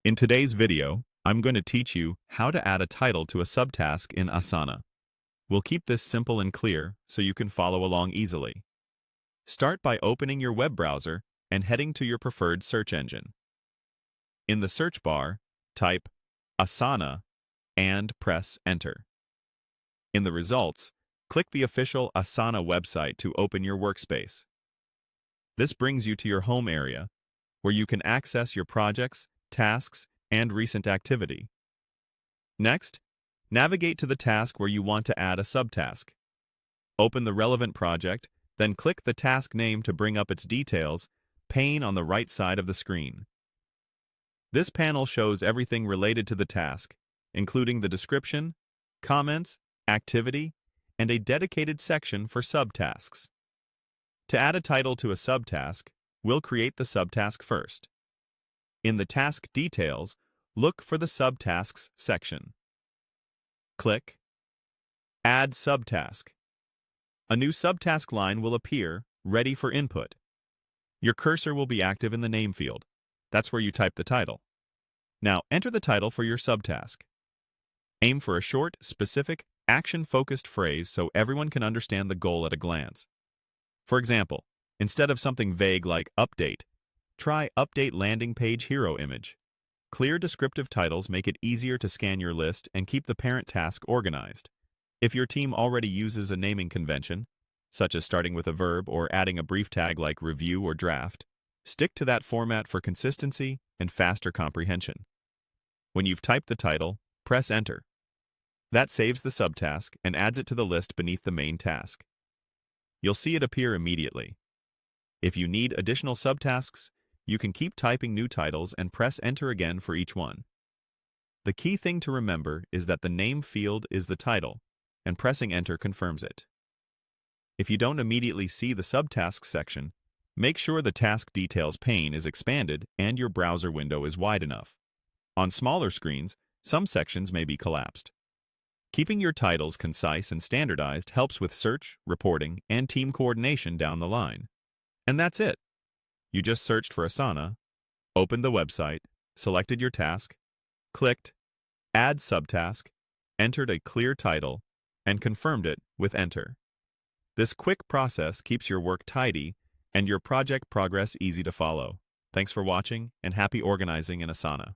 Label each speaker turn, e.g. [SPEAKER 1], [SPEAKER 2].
[SPEAKER 1] In today's video, I'm going to teach you how to add a title to a subtask in Asana. We'll keep this simple and clear so you can follow along easily. Start by opening your web browser and heading to your preferred search engine. In the search bar, type Asana and press Enter. In the results, click the official Asana website to open your workspace. This brings you to your home area, where you can access your projects, tasks, and recent activity. Next, navigate to the task where you want to add a subtask. Open the relevant project, then click the task name to bring up its details pane on the right side of the screen. This panel shows everything related to the task, including the description, comments, activity, and a dedicated section for subtasks. To add a title to a subtask, we'll create the subtask first. In the task details, look for the Subtasks section. Click Add Subtask. A new subtask line will appear, ready for input. Your cursor will be active in the name field. That's where you type the title. Now enter the title for your subtask. Aim for a short, specific, action-focused phrase so everyone can understand the goal at a glance. For example, instead of something vague like update, try Update Landing Page Hero Image. Clear descriptive titles make it easier to scan your list and keep the parent task organized. If your team already uses a naming convention, such as starting with a verb or adding a brief tag like review or draft, stick to that format for consistency and faster comprehension. When you've typed the title, press Enter. That saves the subtask and adds it to the list beneath the main task. You'll see it appear immediately. If you need additional subtasks, you can keep typing new titles and press Enter again for each one. The key thing to remember is that the name field is the title, and pressing Enter confirms it. If you don't immediately see the Subtasks section, make sure the Task Details pane is expanded and your browser window is wide enough. On smaller screens, some sections may be collapsed. Keeping your titles concise and standardized helps with search, reporting, and team coordination down the line. And that's it. You just searched for Asana, opened the website, selected your task, clicked Add Subtask, entered a clear title, and confirmed it with Enter. This quick process keeps your work tidy and your project progress easy to follow. Thanks for watching, and happy organizing in Asana.